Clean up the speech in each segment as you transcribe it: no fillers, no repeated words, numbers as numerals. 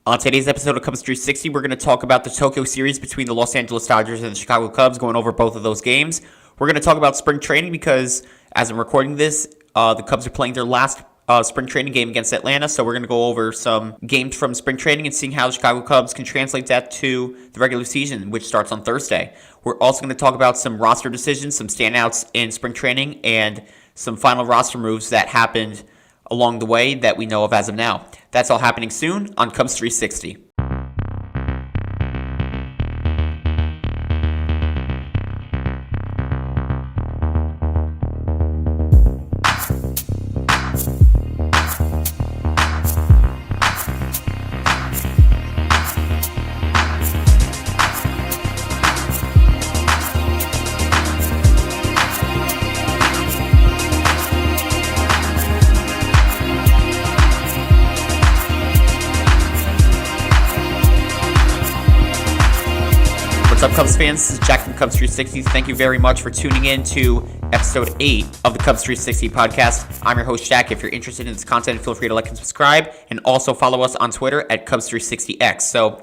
On today's episode of Cubs 360, we're going to talk about the Tokyo series between the Los Angeles Dodgers and the Chicago Cubs, going over both of those games. We're going to talk about spring training because, as I'm recording this, the Cubs are playing their last spring training game against Atlanta, so we're going to go over some games from spring training and seeing how the Chicago Cubs can translate that to the regular season, which starts on Thursday. We're also going to talk about some roster decisions, some standouts in spring training, and some final roster moves that happened along the way that we know of as of now. That's all happening soon on Cubs 360. What's up, Cubs fans? This is Jack from Cubs 360. Thank you very much for tuning in to episode 8 of the Cubs 360 podcast. I'm your host, Jack. If you're interested in this content, feel free to like and subscribe, and also follow us on Twitter at Cubs360X. So,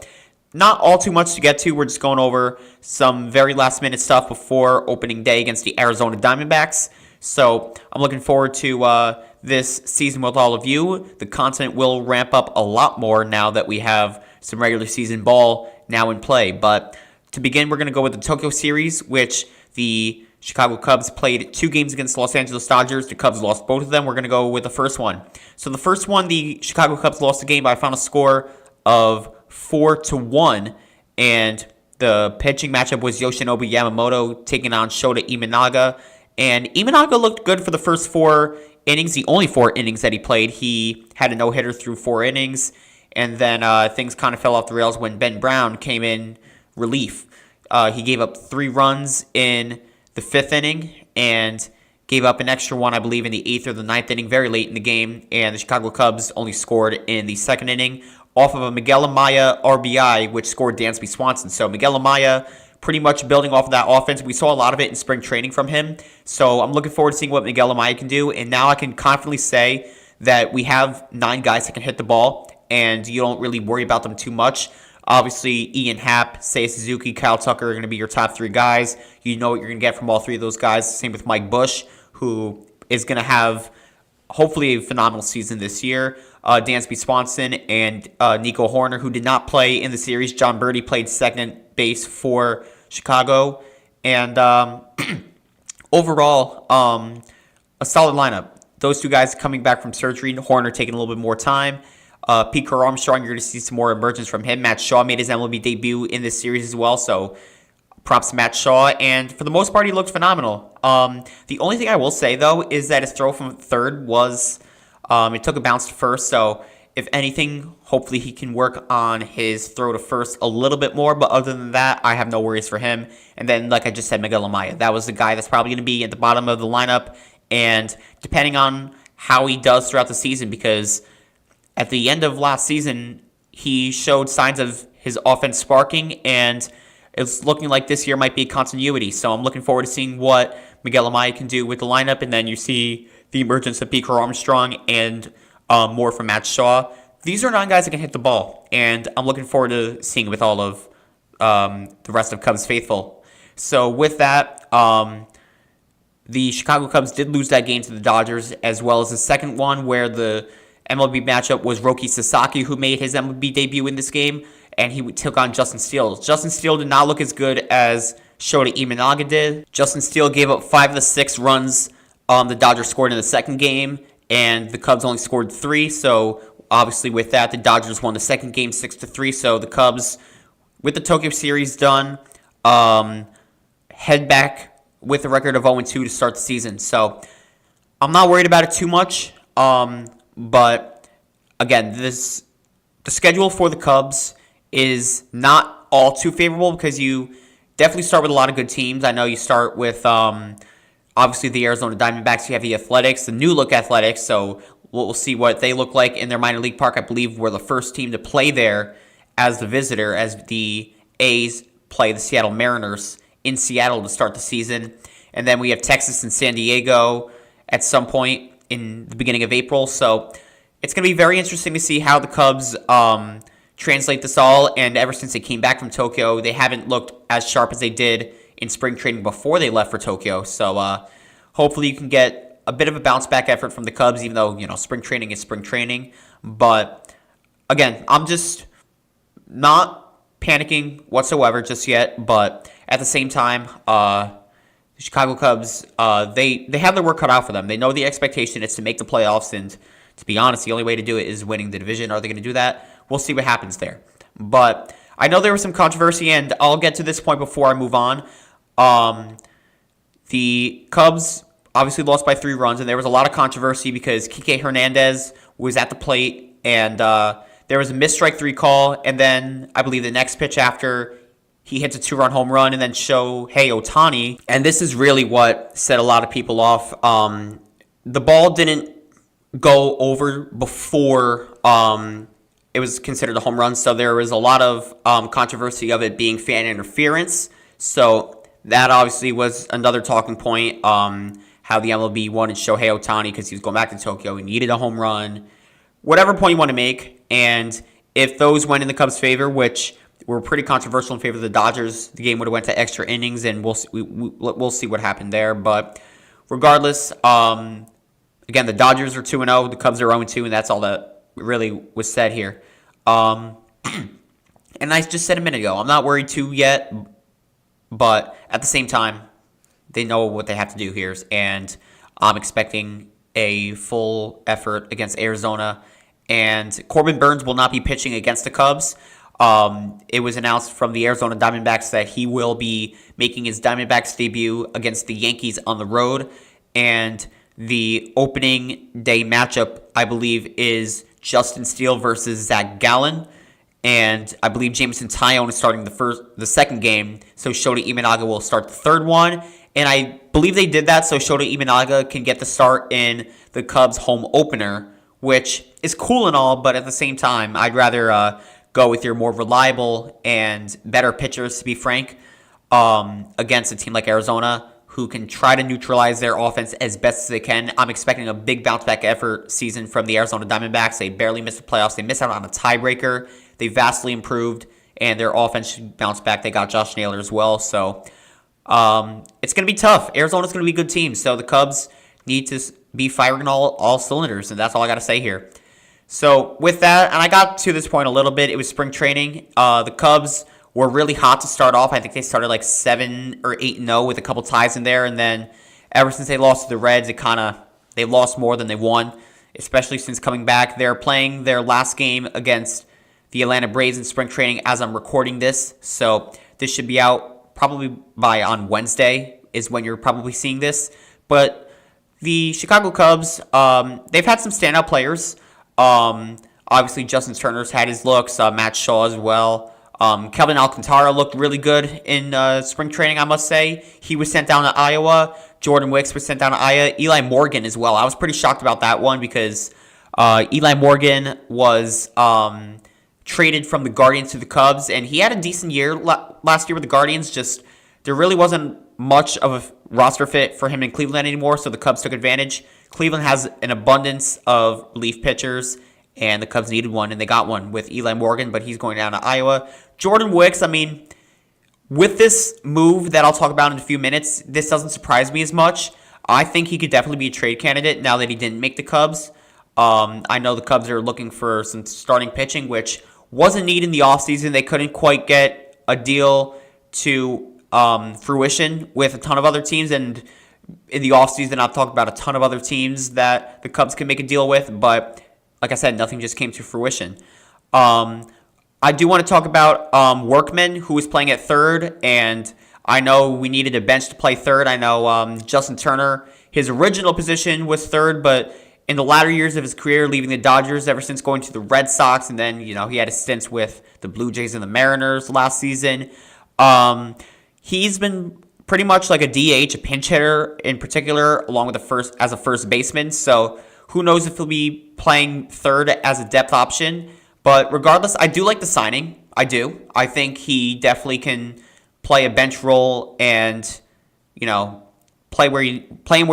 not all too much to get to. We're just going over some very last-minute stuff before opening day against the Arizona Diamondbacks. So, I'm looking forward to this season with all of you. The content will ramp up a lot more now that we have some regular season ball now in play, but to begin, we're going to go with the Tokyo series, which the Chicago Cubs played 2 games against the Los Angeles Dodgers. The Cubs lost both of them. We're going to go with the first one. So the first one, the Chicago Cubs lost the game by a final score of 4-1, and the pitching matchup was Yoshinobu Yamamoto taking on Shota Imanaga, and Imanaga looked good for the first 4 innings, the only 4 innings that he played. He had a no-hitter through 4 innings, and then things kind of fell off the rails when Ben Brown came in relief. He gave up 3 runs in the 5th inning and gave up an extra one, I believe, in the 8th or the 9th inning, very late in the game, and the Chicago Cubs only scored in the 2nd inning off of a Miguel Amaya RBI, which scored Dansby Swanson. So Miguel Amaya pretty much building off of that offense. We saw a lot of it in spring training from him, so I'm looking forward to seeing what Miguel Amaya can do, and now I can confidently say that we have 9 guys that can hit the ball, and you don't really worry about them too much. Obviously, Ian Happ, Seiya Suzuki, Kyle Tucker are going to be your top 3 guys. You know what you're going to get from all 3 of those guys. Same with Mike Bush, who is going to have, hopefully, a phenomenal season this year. Dansby Swanson and Nico Horner, who did not play in the series. John Birdie played second base for Chicago. And overall, a solid lineup. Those 2 guys coming back from surgery. Horner taking a little bit more time. Pete Armstrong, you're going to see some more emergence from him. Matt Shaw made his MLB debut in this series as well, so props to Matt Shaw. And for the most part, he looked phenomenal. The only thing I will say, though, is that his throw from third was, it took a bounce to first, so if anything, hopefully he can work on his throw to first a little bit more, but other than that, I have no worries for him. And then, like I just said, Miguel Amaya, that was the guy that's probably going to be at the bottom of the lineup, and depending on how he does throughout the season, because at the end of last season, he showed signs of his offense sparking, and it's looking like this year might be a continuity. So I'm looking forward to seeing what Miguel Amaya can do with the lineup, and then you see the emergence of Pete Armstrong and more from Matt Shaw. These are 9 guys that can hit the ball, and I'm looking forward to seeing with all of the rest of Cubs faithful. So with that, the Chicago Cubs did lose that game to the Dodgers, as well as the second one where the MLB matchup was Roki Sasaki, who made his MLB debut in this game, and he took on Justin Steele. Justin Steele did not look as good as Shota Imanaga did. Justin Steele gave up 5 of the 6 runs the Dodgers scored in the second game, and the Cubs only scored 3, so obviously with that, the Dodgers won the second game 6-3, so the Cubs, with the Tokyo series done, head back with a record of 0-2 to start the season. So I'm not worried about it too much. But again, the schedule for the Cubs is not all too favorable because you definitely start with a lot of good teams. I know you start with obviously the Arizona Diamondbacks. You have the Athletics, the new look Athletics. So we'll see what they look like in their minor league park. I believe we're the first team to play there as the visitor, as the A's play the Seattle Mariners in Seattle to start the season. And then we have Texas and San Diego at some point in the beginning of April. So it's going to be very interesting to see how the Cubs translate this all. And ever since they came back from Tokyo, they haven't looked as sharp as they did in spring training before they left for Tokyo. So hopefully you can get a bit of a bounce back effort from the Cubs, even though, spring training is spring training. But again, I'm just not panicking whatsoever just yet. But at the same time, the Chicago Cubs, they have their work cut out for them. They know the expectation is to make the playoffs, and to be honest, the only way to do it is winning the division. Are they going to do that? We'll see what happens there. But I know there was some controversy, and I'll get to this point before I move on. The Cubs obviously lost by 3 runs, and there was a lot of controversy because Kike Hernandez was at the plate, and there was a missed strike 3 call, and then I believe the next pitch after, he hits a 2-run home run, and then Shohei Ohtani. And this is really what set a lot of people off. The ball didn't go over before it was considered a home run, so there was a lot of controversy of it being fan interference. So that obviously was another talking point, how the MLB wanted Shohei Ohtani because he was going back to Tokyo. He needed a home run. Whatever point you want to make, and if those went in the Cubs' favor, which were pretty controversial in favor of the Dodgers, the game would have went to extra innings, and we'll see what happened there. But regardless, again, the Dodgers are 2-0, the Cubs are 0-2, and that's all that really was said here. And I just said a minute ago, I'm not worried too yet, but at the same time, they know what they have to do here, and I'm expecting a full effort against Arizona. And Corbin Burns will not be pitching against the Cubs. It was announced from the Arizona Diamondbacks that he will be making his Diamondbacks debut against the Yankees on the road. And the opening day matchup, I believe, is Justin Steele versus Zach Gallen. And I believe Jameson Taillon is starting the second game. So Shota Imanaga will start the third one. And I believe they did that so Shota Imanaga can get the start in the Cubs home opener, which is cool and all, but at the same time, I'd rather go with your more reliable and better pitchers, to be frank, against a team like Arizona, who can try to neutralize their offense as best as they can. I'm expecting a big bounce-back effort season from the Arizona Diamondbacks. They barely missed the playoffs. They missed out on a tiebreaker. They vastly improved, and their offense should bounce back. They got Josh Naylor as well, so it's going to be tough. Arizona's going to be a good team, so the Cubs need to be firing all cylinders, and that's all I got to say here. So with that, and I got to this point a little bit, it was spring training. The Cubs were really hot to start off. I think they started like 7 or 8-0 with a couple ties in there, and then ever since they lost to the Reds, they lost more than they won, especially since coming back. They're playing their last game against the Atlanta Braves in spring training as I'm recording this, so this should be out probably on Wednesday is when you're probably seeing this. But the Chicago Cubs, they've had some standout players. Obviously, Justin Turner's had his looks. Matt Shaw as well. Kelvin Alcantara looked really good in spring training, I must say. He was sent down to Iowa. Jordan Wicks was sent down to Iowa. Eli Morgan as well. I was pretty shocked about that one because Eli Morgan was traded from the Guardians to the Cubs, and he had a decent year last year with the Guardians. Just there really wasn't much of a roster fit for him in Cleveland anymore, so the Cubs took advantage. Cleveland has an abundance of relief pitchers, and the Cubs needed one, and they got one with Eli Morgan, but he's going down to Iowa. Jordan Wicks, I mean, with this move that I'll talk about in a few minutes, this doesn't surprise me as much. I think he could definitely be a trade candidate now that he didn't make the Cubs. I know the Cubs are looking for some starting pitching, which wasn't needed in the offseason. They couldn't quite get a deal to fruition with a ton of other teams, and in the offseason I've talked about a ton of other teams that the Cubs can make a deal with, but like I said, nothing just came to fruition. I do want to talk about Workman, who was playing at third, and I know we needed a bench to play third. I know Justin Turner, his original position was third, but in the latter years of his career, leaving the Dodgers ever since going to the Red Sox, and then, he had a stint with the Blue Jays and the Mariners last season. He's been pretty much like a DH, a pinch hitter in particular, along with as a first baseman. So who knows if he'll be playing third as a depth option. But regardless, I do like the signing. I do. I think he definitely can play a bench role and, play where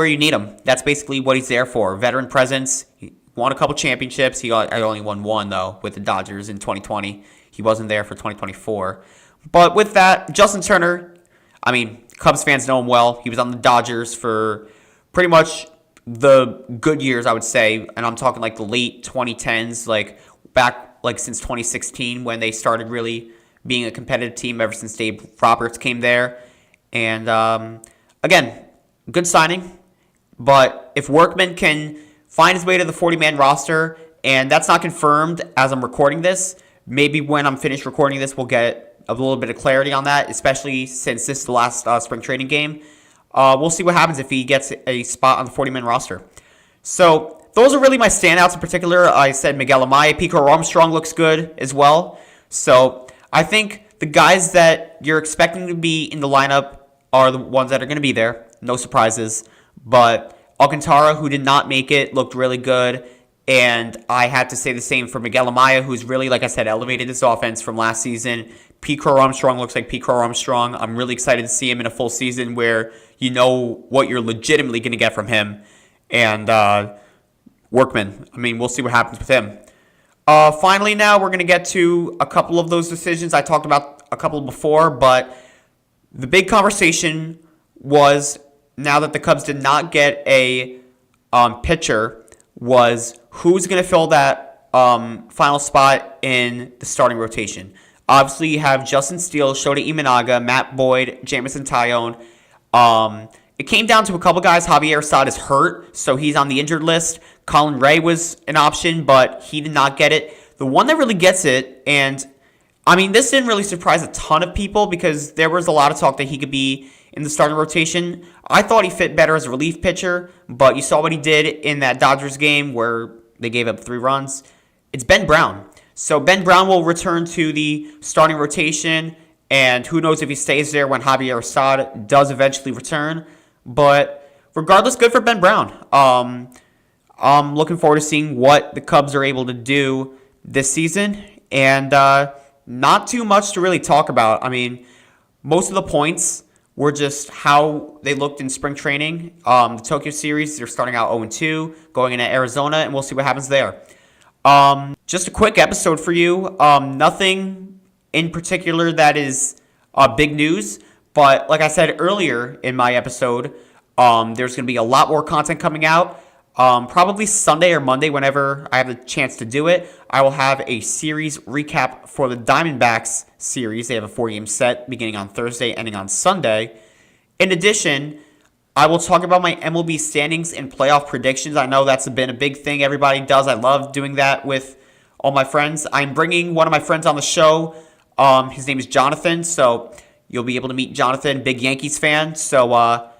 you need him. That's basically what he's there for. Veteran presence. He won a couple championships. He only won one, though, with the Dodgers in 2020. he wasn't there for 2024. But with that, Justin Turner, I mean, Cubs fans know him well. He was on the Dodgers for pretty much the good years, I would say. And I'm talking like the late 2010s, like back like since 2016 when they started really being a competitive team ever since Dave Roberts came there. And again, good signing. But if Workman can find his way to the 40-man roster, and that's not confirmed as I'm recording this, maybe when I'm finished recording this, we'll get a little bit of clarity on that, especially since this is the last spring training game. We'll see what happens if he gets a spot on the 40-man roster. So those are really my standouts in particular. I said Miguel Amaya. Pico Armstrong looks good as well. So I think the guys that you're expecting to be in the lineup are the ones that are going to be there. No surprises. But Alcantara, who did not make it, looked really good. And I had to say the same for Miguel Amaya, who's really, like I said, elevated his offense from last season. Pico Armstrong looks like Pico Armstrong. I'm really excited to see him in a full season where you know what you're legitimately going to get from him. And Workman, I mean, we'll see what happens with him. Finally now, we're going to get to a couple of those decisions. I talked about a couple before, but the big conversation was, now that the Cubs did not get a pitcher, was who's going to fill that final spot in the starting rotation. Obviously, you have Justin Steele, Shota Imanaga, Matt Boyd, Jamison Tyone. It came down to a couple guys. Javier Assad is hurt, so he's on the injured list. Colin Ray was an option, but he did not get it. The one that really gets it, and I mean, this didn't really surprise a ton of people because there was a lot of talk that he could be in the starting rotation. I thought he fit better as a relief pitcher, but you saw what he did in that Dodgers game where they gave up 3 runs. It's Ben Brown. So Ben Brown will return to the starting rotation, and who knows if he stays there when Javier Assad does eventually return. But regardless, good for Ben Brown. I'm looking forward to seeing what the Cubs are able to do this season, and not too much to really talk about. I mean, most of the points were just how they looked in spring training. The Tokyo series, they're starting out 0-2, going into Arizona, and we'll see what happens there. Just a quick episode for you. Nothing in particular that is big news, but like I said earlier in my episode, there's going to be a lot more content coming out. Probably Sunday or Monday, whenever I have the chance to do it, I will have a series recap for the Diamondbacks series. They have a 4-game set beginning on Thursday, ending on Sunday. In addition, I will talk about my MLB standings and playoff predictions. I know that's been a big thing everybody does. I love doing that with all my friends. I'm bringing one of my friends on the show. His name is Jonathan, so you'll be able to meet Jonathan, big Yankees fan. So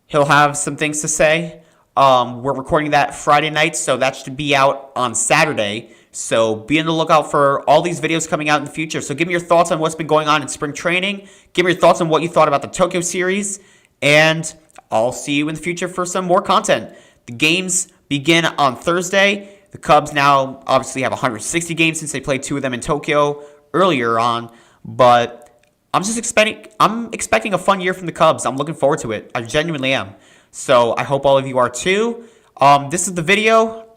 he'll have some things to say. We're recording that Friday night, so that should be out on Saturday. So be on the lookout for all these videos coming out in the future. So give me your thoughts on what's been going on in spring training. Give me your thoughts on what you thought about the Tokyo series. And I'll see you in the future for some more content. The games begin on Thursday. The Cubs now obviously have 160 games since they played 2 of them in Tokyo earlier on. But I'm expecting a fun year from the Cubs. I'm looking forward to it. I genuinely am. So I hope all of you are too. This is the video.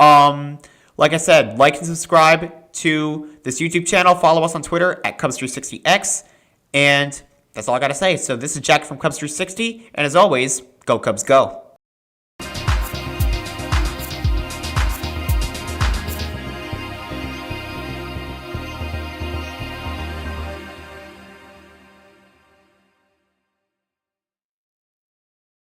Like I said, like and subscribe to this YouTube channel. Follow us on Twitter at Cubs360X. And that's all I got to say. So this is Jack from Cubs360. And as always, go Cubs go.